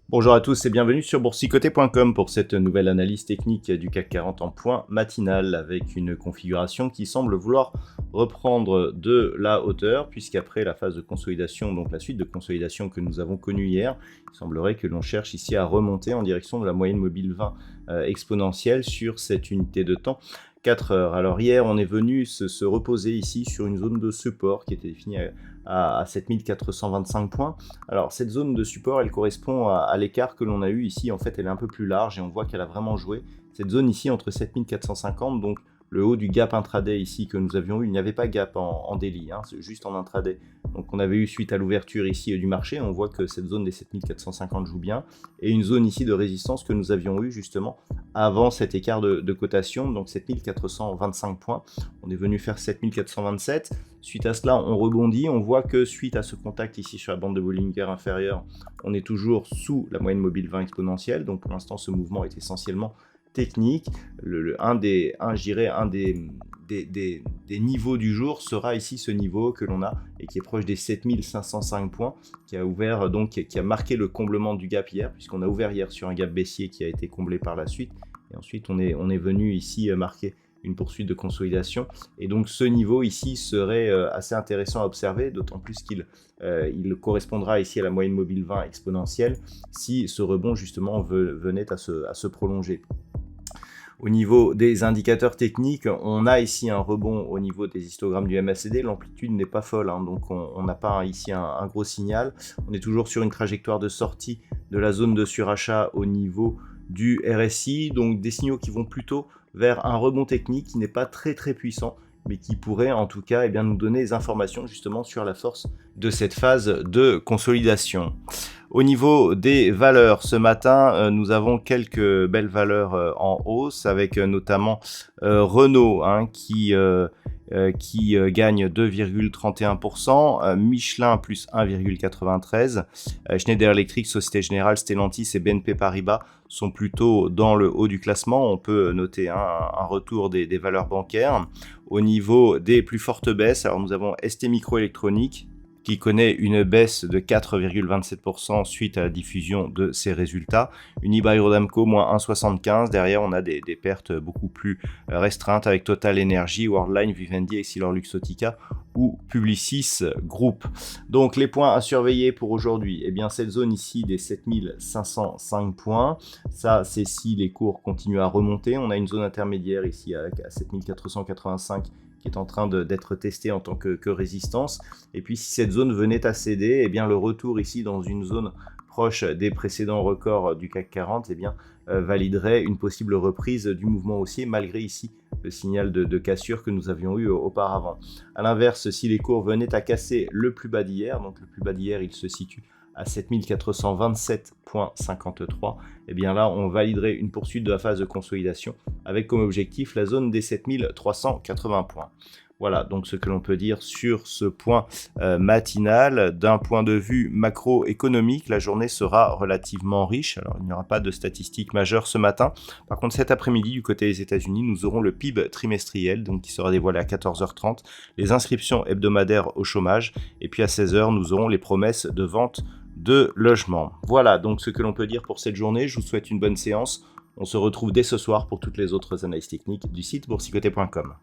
Bonjour à tous et bienvenue sur boursicoté.com pour cette nouvelle analyse technique du CAC 40 en point matinal avec une configuration qui semble vouloir reprendre de la hauteur puisqu'après la phase de consolidation, donc la suite de consolidation que nous avons connue hier, il semblerait que l'on cherche ici à remonter en direction de la moyenne mobile 20 exponentielle sur cette unité de temps 4 heures. Alors hier on est venu se reposer ici sur une zone de support qui était définie à 7425 points. Alors cette zone de support elle correspond à l'écart que l'on a eu ici, en fait elle est un peu plus large et on voit qu'elle a vraiment joué. Cette zone ici entre 7450, donc le haut du gap intraday ici que nous avions eu, il n'y avait pas gap en daily, hein, c'est juste en intraday. Donc on avait eu suite à l'ouverture ici du marché, on voit que cette zone des 7450 joue bien. Et une zone ici de résistance que nous avions eu justement avant cet écart de cotation, donc 7425 points. On est venu faire 7427. Suite à cela, on rebondit. On voit que suite à ce contact ici sur la bande de Bollinger inférieure, on est toujours sous la moyenne mobile 20 exponentielle. Donc pour l'instant, ce mouvement est essentiellement technique. Un des niveaux du jour sera ici ce niveau que l'on a et qui est proche des 7505 points, qui a ouvert donc qui a marqué le comblement du gap hier, puisqu'on a ouvert hier sur un gap baissier qui a été comblé par la suite. Et ensuite, on est venu ici marquer une poursuite de consolidation. Et donc ce niveau ici serait assez intéressant à observer, d'autant plus qu'il correspondra ici à la moyenne mobile 20 exponentielle si ce rebond justement venait à se prolonger. Au niveau des indicateurs techniques, on a ici un rebond au niveau des histogrammes du MACD. L'amplitude n'est pas folle, hein, donc on n'a pas ici un gros signal. On est toujours sur une trajectoire de sortie de la zone de surachat au niveau du RSI, donc des signaux qui vont plutôt vers un rebond technique qui n'est pas très puissant, mais qui pourrait en tout cas nous donner des informations justement sur la force de cette phase de consolidation. Au niveau des valeurs, ce matin, nous avons quelques belles valeurs en hausse, avec notamment Renault qui gagne 2,31%, Michelin plus 1,93%, Schneider Electric, Société Générale, Stellantis et BNP Paribas sont plutôt dans le haut du classement. On peut noter un retour des valeurs bancaires. Au niveau des plus fortes baisses, alors nous avons ST Microélectronique qui connaît une baisse de 4,27% suite à la diffusion de ses résultats. Unibail-Rodamco, moins 1,75%. Derrière, on a des pertes beaucoup plus restreintes avec Total Energy, Worldline, Vivendi, EssilorLuxottica ou Publicis Group. Donc, les points à surveiller pour aujourd'hui, eh bien, cette zone ici des 7505 points. Ça, c'est si les cours continuent à remonter. On a une zone intermédiaire ici à 7485 qui est en train d'être testé en tant que résistance. Et puis si cette zone venait à céder, eh bien le retour ici dans une zone proche des précédents records du CAC 40 validerait une possible reprise du mouvement haussier malgré ici le signal de cassure que nous avions eu auparavant. A l'inverse, si les cours venaient à casser le plus bas d'hier, donc le plus bas d'hier il se situe à 7427,53, et bien là on validerait une poursuite de la phase de consolidation avec comme objectif la zone des 7380 points. Voilà donc ce que l'on peut dire sur ce point matinal. D'un point de vue macroéconomique, la journée sera relativement riche. Alors il n'y aura pas de statistiques majeures ce matin. Par contre cet après-midi du côté des États-Unis, nous aurons le PIB trimestriel donc qui sera dévoilé à 14h30, les inscriptions hebdomadaires au chômage et puis à 16h nous aurons les promesses de vente de logement. Voilà donc ce que l'on peut dire pour cette journée. Je vous souhaite une bonne séance. On se retrouve dès ce soir pour toutes les autres analyses techniques du site boursicoté.com.